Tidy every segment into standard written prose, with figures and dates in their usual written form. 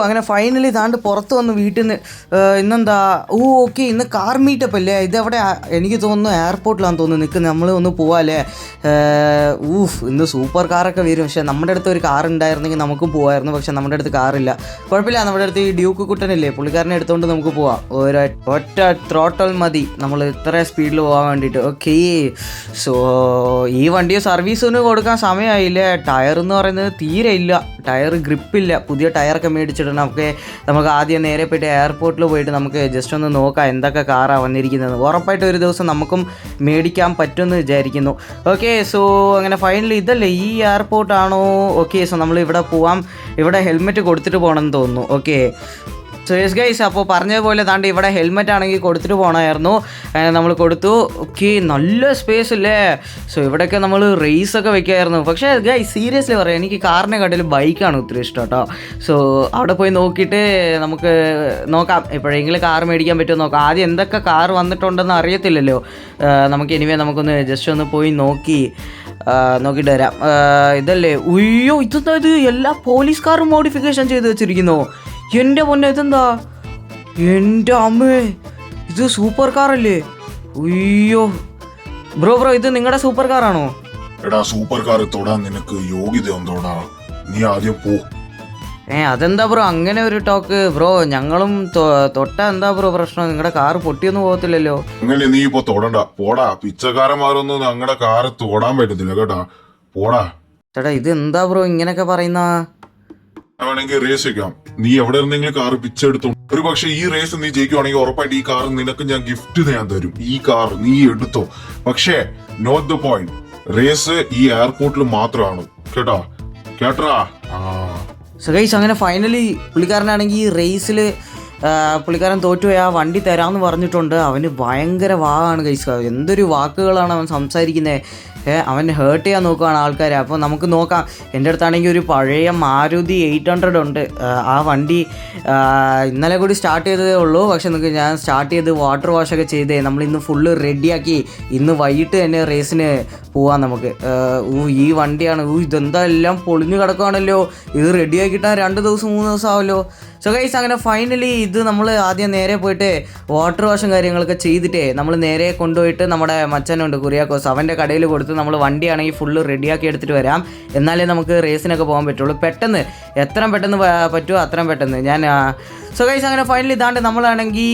അങ്ങനെ ഫൈനലി താണ്ട് പുറത്ത് വന്ന് വീട്ടിൽ നിന്ന് ഇന്നെന്താ ഓക്കെ ഇന്ന് കാർ മീറ്റപ്പ് അല്ലേ ഇതെവിടെ എനിക്ക് തോന്നുന്നു എയർപോർട്ടിലാണെന്ന് തോന്നുന്നു നിൽക്കുന്നത് നമ്മൾ ഒന്ന് പോവാല്ലേ. ഇന്ന് സൂപ്പർ കാറൊക്കെ വരും. പക്ഷേ നമ്മുടെ അടുത്ത് ഒരു കാർ ഉണ്ടായിരുന്നെങ്കിൽ നമുക്കും പോകാമായിരുന്നു. പക്ഷെ നമ്മുടെ അടുത്ത് കാറില്ല. കുഴപ്പമില്ല, നമ്മുടെ അടുത്ത് ഈ ഡ്യൂക്ക് കുട്ടനില്ലേ പുള്ളിക്കാരനെ എടുത്തുകൊണ്ട് നമുക്ക് പോവാം. ഒറ്റ ത്രോട്ടൽ മതി നമ്മൾ ഇത്ര സ്പീഡിൽ പോകാൻ വേണ്ടിയിട്ട്. ഓക്കെ, സോ ഈ വണ്ടി സർവീസിന് കൊടുക്കാൻ സമയമായില്ലേ. ടയർ എന്ന് പറയുന്നത് തീരെ ഇല്ല, ടയർ ഗ്രിപ്പില്ല. പുതിയ ടയറൊക്കെ മേടിച്ചിടണം. നമുക്ക് ആദ്യം നേരെ പോയിട്ട് എയർപോർട്ടിൽ പോയിട്ട് നമുക്ക് ജസ്റ്റ് ഒന്ന് നോക്കാം എന്തൊക്കെ കാറാണ് വന്നിരിക്കുന്നത്. ഉറപ്പായിട്ട് ഒരു ദിവസം നമുക്കും മേടിക്കാൻ പറ്റുമെന്ന് വിചാരിക്കുന്നു. ഓക്കെ, സോ അങ്ങനെ ഫൈനലി ഇതല്ലേ ഈ എയർപോർട്ടാണോ? ഓക്കെ, സോ നമ്മൾ ഇവിടെ പോവാം. ഇവിടെ ഹെൽമെറ്റ് കൊടുത്തിട്ട് പോകണമെന്ന് തോന്നുന്നു. ഓക്കെ, സോ യെസ് ഗൈസ്, അപ്പോൾ പറഞ്ഞതുപോലെ താണ്ട് ഇവിടെ ഹെൽമെറ്റ് ആണെങ്കിൽ കൊടുത്തിട്ട് പോകണമായിരുന്നു. നമ്മൾ കൊടുത്തു. ഓക്കെ, നല്ല സ്പേസ് അല്ലേ. സോ ഇവിടെയൊക്കെ നമ്മൾ റേസൊക്കെ വെക്കുമായിരുന്നു. പക്ഷേ ഗൈസ് സീരിയസ്ലി പറയാം, എനിക്ക് കാറിനെ കാട്ടിലും ബൈക്കാണ് ഒത്തിരി ഇഷ്ടം കേട്ടോ. സോ അവിടെ പോയി നോക്കിയിട്ട് നമുക്ക് നോക്കാം എപ്പോഴെങ്കിലും കാർ മേടിക്കാൻ പറ്റുമോ നോക്കാം. ആദ്യം എന്തൊക്കെ കാർ വന്നിട്ടുണ്ടെന്ന് അറിയത്തില്ലല്ലോ നമുക്ക്. എനിവേ നമുക്കൊന്ന് ജസ്റ്റ് ഒന്ന് പോയി നോക്കിയിട്ട് വരാം. ഇതല്ലേ ഉയ്യോ, ഇതെന്താ ഇത് എല്ലാ പോലീസ് കാറും മോഡിഫിക്കേഷൻ ചെയ്ത് വെച്ചിരിക്കുന്നു. എൻ്റെ പൊന്നെ, ഇതെന്താ എൻ്റെ അമ്മേ, ഇത് സൂപ്പർ കാറല്ലേ. ഉയ്യോ ബ്രോ ഇത് നിങ്ങളുടെ സൂപ്പർ കാറാണോ? എടാ, സൂപ്പർ കാർ തൊടാൻ നിനക്ക് യോഗ്യത ഉണ്ടോടാ? നീ ആദ്യം പോ. അതെന്താ ബ്രോ അങ്ങനെ ഒരു ടോക്ക്? ബ്രോ ഞങ്ങളും തൊട്ടാ എന്താ ബ്രോ പ്രശ്നം? നിങ്ങളുടെ കാറ് പൊട്ടിയൊന്നും പോകത്തില്ലല്ലോ. അങ്ങനെ നീ ഇപ്പൊ തൊടണ്ട, പോടാ. പിച്ചക്കാരന്മാരൊന്നും ഞങ്ങളുടെ കാറ് തൊടാൻ പറ്റത്തില്ല കേട്ടാ, പോടാ. ചേട്ടാ ഇത് എന്താ ബ്രോ ഇങ്ങനെയൊക്കെ പറയുന്ന? വേണമെങ്കിൽ റേസ് വെക്കാം. നീ എവിടെ ഇരുന്നെങ്കിലും കാർ പിച്ചെടുത്തു. ഒരു പക്ഷെ ഈ റേസ് നീ ജയിക്കുവാണെങ്കിൽ ഉറപ്പായിട്ട് ഈ കാർ നിനക്ക് ഞാൻ ഗിഫ്റ്റ് ഞാൻ തരും. ഈ കാർ നീ എടുത്തോ. പക്ഷേ നോട്ട് ദ പോയിന്റ്, റേസ് ഈ എയർപോർട്ടിൽ മാത്രമാണ് കേട്ടാ. സോ ഗൈസ് അങ്ങനെ ഫൈനലി പുള്ളിക്കാരനാണെങ്കിൽ ഈ റേസിൽ പുള്ളിക്കാരൻ തോറ്റുപോയി ആ വണ്ടി തരാമെന്ന് പറഞ്ഞിട്ടുണ്ട്. അവന് ഭയങ്കര വാക്കാണ് ഗൈസ്. എന്തൊരു വാക്കുകളാണ് അവൻ സംസാരിക്കുന്നത്. അവൻ ഹേർട്ട് ചെയ്യാൻ നോക്കുകയാണ് ആൾക്കാരെ. അപ്പോൾ നമുക്ക് നോക്കാം. എൻ്റെ അടുത്താണെങ്കിൽ ഒരു പഴയ മാരുതി 800 ഉണ്ട്. ആ വണ്ടി ഇന്നലെ കൂടി സ്റ്റാർട്ട് ചെയ്തതേ ഉള്ളൂ. പക്ഷെ നിങ്ങൾക്ക് ഞാൻ സ്റ്റാർട്ട് ചെയ്ത് വാട്ടർ വാഷൊക്കെ ചെയ്തേ നമ്മളിന്ന് ഫുള്ള് റെഡിയാക്കി ഇന്ന് വൈകിട്ട് തന്നെ റേസിന് പോവാം നമുക്ക്. ഈ വണ്ടിയാണ്. ഇതെന്താ എല്ലാം പൊളിഞ്ഞു കിടക്കുകയാണല്ലോ. ഇത് റെഡിയാക്കിയിട്ടാൽ 2 ദിവസം 3 ദിവസം ആവുമല്ലോ. സോ ഗൈസ് അങ്ങനെ ഫൈനലി ഇത് നമ്മൾ ആദ്യം നേരെ പോയിട്ട് വാട്ടർ വാഷും കാര്യങ്ങളൊക്കെ ചെയ്തിട്ടേ നമ്മൾ നേരെ കൊണ്ടുപോയിട്ട് നമ്മുടെ മച്ചനുണ്ട് കുര്യാക്കോസ്, അവൻ്റെ കടയിൽ കൊടുത്ത് നമ്മൾ വണ്ടിയാണെങ്കിൽ ഫുള്ള് റെഡിയാക്കി എടുത്തിട്ട് വരാം. എന്നാലേ നമുക്ക് റേസിനൊക്കെ പോകാൻ പറ്റുള്ളൂ. പെട്ടെന്ന് എത്രയും പെട്ടെന്ന് പറ്റുമോ അത്രയും പെട്ടെന്ന് ഞാൻ. സോ ഗൈസ് അങ്ങനെ ഫൈനലി ഇതാണ്ട് നമ്മളാണെങ്കിൽ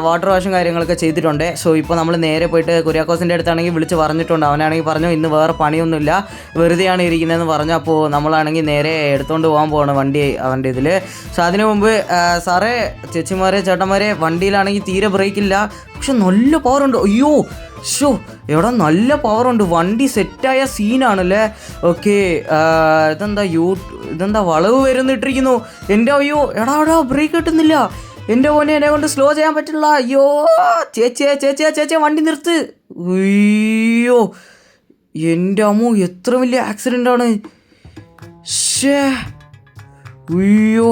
വാട്ടർ വാഷും കാര്യങ്ങളൊക്കെ ചെയ്തിട്ടുണ്ട്. സോ ഇപ്പോൾ നമ്മൾ നേരെ പോയിട്ട് കുര്യാക്കോസിൻ്റെ അടുത്താണെങ്കിൽ വിളിച്ച് പറഞ്ഞിട്ടുണ്ട്. അവനാണെങ്കിൽ പറഞ്ഞു ഇന്ന് വേറെ പണിയൊന്നുമില്ല, വെറുതെയാണ് ഇരിക്കുന്നതെന്ന് പറഞ്ഞു. അപ്പോൾ നമ്മളാണെങ്കിൽ നേരെ എടുത്തുകൊണ്ട് പോകാൻ പോവാണ് വണ്ടി അവൻ്റെ ഇതിൽ. സോ അതിനു മുമ്പ് സാറേ ചേച്ചിമാരെ ചേട്ടന്മാരെ, വണ്ടിയിലാണെങ്കിൽ തീരെ ബ്രേക്കില്ല, പക്ഷെ നല്ല പവറുണ്ട്. അയ്യോ എവിടെ നല്ല പവറുണ്ട്. വണ്ടി സെറ്റായ സീനാണല്ലേ. ഓക്കെ, ഇതെന്താ വളവ് വരുന്നിട്ടിരിക്കുന്നു. എൻ്റെ അയ്യോ എടാ ബ്രേക്ക് കിട്ടുന്നില്ല. എൻ്റെ മോനെ എന്നെ കൊണ്ട് സ്ലോ ചെയ്യാൻ പറ്റില്ല. അയ്യോ ചേച്ചിയെ വണ്ടി നിർത്ത്. അയ്യോ എൻ്റെ അമ്മോ എത്ര വലിയ ആക്സിഡൻ്റ് ആണ്. അയ്യോ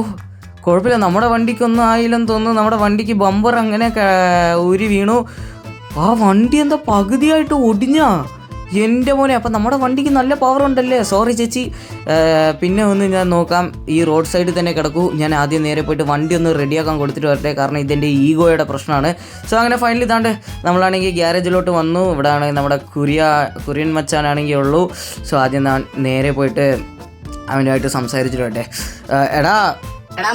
കുഴപ്പമില്ല, നമ്മുടെ വണ്ടിക്കൊന്നും ആയില്ലെന്ന് തോന്നുന്നു. നമ്മുടെ വണ്ടിക്ക് ബമ്പർ അങ്ങനെ ഊരി വീണു. ആ വണ്ടി എന്താ പകുതിയായിട്ട് ഒടിഞ്ഞാ എൻ്റെ മോനെ. അപ്പം നമ്മുടെ വണ്ടിക്ക് നല്ല പവർ ഉണ്ടല്ലേ. സോറി ചേച്ചി, പിന്നെ ഒന്ന് ഞാൻ നോക്കാം. ഈ റോഡ് സൈഡിൽ തന്നെ കിടക്കൂ. ഞാൻ ആദ്യം നേരെ പോയിട്ട് വണ്ടി ഒന്ന് റെഡിയാക്കാൻ കൊടുത്തിട്ട് വരട്ടെ, കാരണം ഇതെൻ്റെ ഈഗോയുടെ പ്രശ്നമാണ്. സോ അങ്ങനെ ഫൈനലി ഇതാണ്ട് നമ്മളാണെങ്കിൽ ഗ്യാരേജിലോട്ട് വന്നു. ഇവിടെ ആണെങ്കിൽ നമ്മുടെ കുര്യൻ മച്ചാനാണെങ്കിൽ ഉള്ളൂ. സോ ആദ്യം ഞാൻ നേരെ പോയിട്ട് അവനുമായിട്ട് സംസാരിച്ചിട്ട് വരട്ടെ. എടാ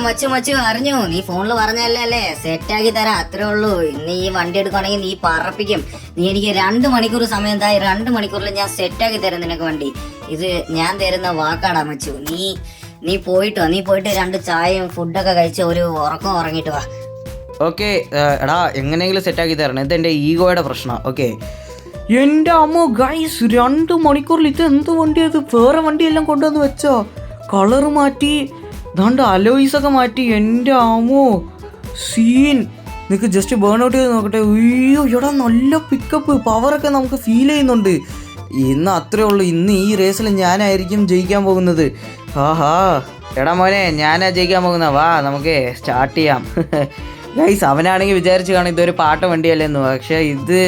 മച്ചു അറിഞ്ഞു, നീ ഫോണിൽ പറഞ്ഞല്ലേ സെറ്റാക്കി തരാം, അത്രേ ഉള്ളൂ. ഇന്ന് ഈ വണ്ടി എടുക്കുകയാണെങ്കിൽ നീ പറപ്പിക്കും. നീ എനിക്ക് 2 മണിക്കൂർ സമയം തായി, 2 മണിക്കൂറിൽ ഞാൻ സെറ്റാക്കി തരാം നിനക്ക് വണ്ടി. ഇത് ഞാൻ തരുന്ന വാക്കാടാ മച്ചു. നീ പോയിട്ട് 2 ചായയും ഫുഡൊക്കെ കഴിച്ച് ഒരു ഉറക്കം ഉറങ്ങിയിട്ട് വാ. ഓക്കെ എടാ, എങ്ങനെയെങ്കിലും സെറ്റാക്കി തരണം. ഇതെൻ്റെ ഈഗോയുടെ പ്രശ്നമാണ്. ഓക്കെ എൻ്റെ അമ്മോ ഗൈസ്, 2 മണിക്കൂറിൽ ഇത് എന്ത് വണ്ടിയത്? വേറെ വണ്ടിയെല്ലാം കൊണ്ടുവന്ന് വെച്ചോ. കളറ് മാറ്റി, ദാണ്ട് അലോയ്സൊക്കെ മാറ്റി. എൻ്റെ അമ്മോ സീൻ. നിനക്ക് ജസ്റ്റ് ബേൺ ഔട്ട് ചെയ്ത് നോക്കട്ടെ. അയ്യോ എടാ നല്ല പിക്കപ്പ്, പവറൊക്കെ നമുക്ക് ഫീൽ ചെയ്യുന്നുണ്ട്. ഇന്ന് അത്രേ ഉള്ളൂ. ഇന്ന് ഈ റേസിൽ ഞാനായിരിക്കും ജയിക്കാൻ പോകുന്നത്. എടാ മോനെ, ഞാനാ ജയിക്കാൻ പോകുന്ന. വാ നമുക്ക് സ്റ്റാർട്ട് ചെയ്യാം. ഗൈസ് അവനാണെങ്കിൽ വിചാരിച്ച് കാണും ഇതൊരു പാട്ട വണ്ടിയല്ലേന്ന്. പക്ഷേ ഇത്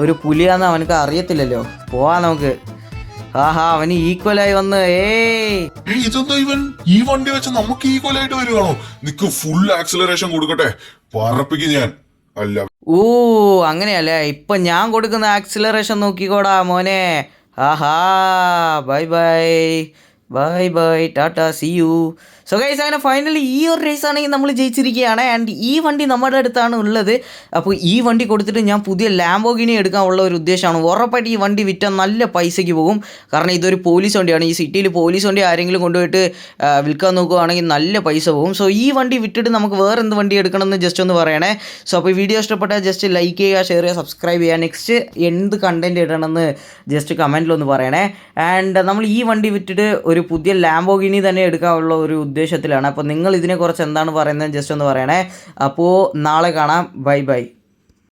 ഒരു പുലിയാന്ന് അവനക്ക് അറിയത്തില്ലല്ലോ. പോവാം നമുക്ക്. ആഹാ അവന് ഈക്വലായി വന്ന് ഇതെന്താ ഇവൻ ഈ വണ്ടി വെച്ച് നമുക്ക് ഈക്വൽ ആയിട്ട് വരുവാണോ? നിക്ക് ഫുൾ ആക്സിലറേഷൻ കൊടുക്കട്ടെ, പറപ്പിക്കും ഞാൻ. അല്ല ഓ അങ്ങനെയല്ലേ, ഇപ്പൊ ഞാൻ കൊടുക്കുന്ന ആക്സിലറേഷൻ നോക്കിക്കോടാ മോനെ. ആഹാ bye bye bye bye ta ta see you. So guys അങ്ങനെ ഫൈനലി ഈ ഒരു റേസ് ആണെങ്കിൽ നമ്മൾ ജയിച്ചിരിക്കുകയാണ്. ആൻഡ് ഈ വണ്ടി നമ്മുടെ അടുത്താണ് ഉള്ളത്. അപ്പോൾ ഈ വണ്ടി കൊടുത്തിട്ട് ഞാൻ പുതിയ ലാംബോഗിനി എടുക്കാനുള്ള ഒരു ഉദ്ദേശമാണ്. ഉറപ്പായിട്ട് ഈ വണ്ടി വിറ്റാൽ നല്ല പൈസയ്ക്ക് പോകും. കാരണം ഇതൊരു പോലീസ് വണ്ടിയാണ്. ഈ സിറ്റിയിൽ പോലീസ് വണ്ടി ആരെങ്കിലും കൊണ്ടുപോയിട്ട് വിൽക്കാൻ നോക്കുകയാണെങ്കിൽ നല്ല പൈസ പോകും. സോ ഈ വണ്ടി വിറ്റിട്ട് നമുക്ക് വേറെ എന്ത് വണ്ടി എടുക്കണമെന്ന് ജസ്റ്റ് ഒന്ന് പറയണേ. സോ അപ്പോൾ ഈ വീഡിയോ ഇഷ്ടപ്പെട്ടാൽ ജസ്റ്റ് ലൈക്ക് ചെയ്യുക, ഷെയർ ചെയ്യുക, സബ്സ്ക്രൈബ് ചെയ്യുക. നെക്സ്റ്റ് എന്ത് കണ്ടൻറ്റ് ഇടണമെന്ന് ജസ്റ്റ് കമൻറ്റിലൊന്ന് പറയണേ. ആൻഡ് നമ്മൾ ഈ വണ്ടി വിറ്റിട്ട് ഒരു പുതിയ ലാംബോഗിനി തന്നെ എടുക്കാനുള്ള ഒരു ഉദ്ദേശത്തിലാണ്. അപ്പോൾ നിങ്ങൾ ഇതിനെക്കുറിച്ച് എന്താണ് പറയുന്നത് ജസ്റ്റ് ഒന്ന് പറയണേ. അപ്പോൾ നാളെ കാണാം. Bye bye.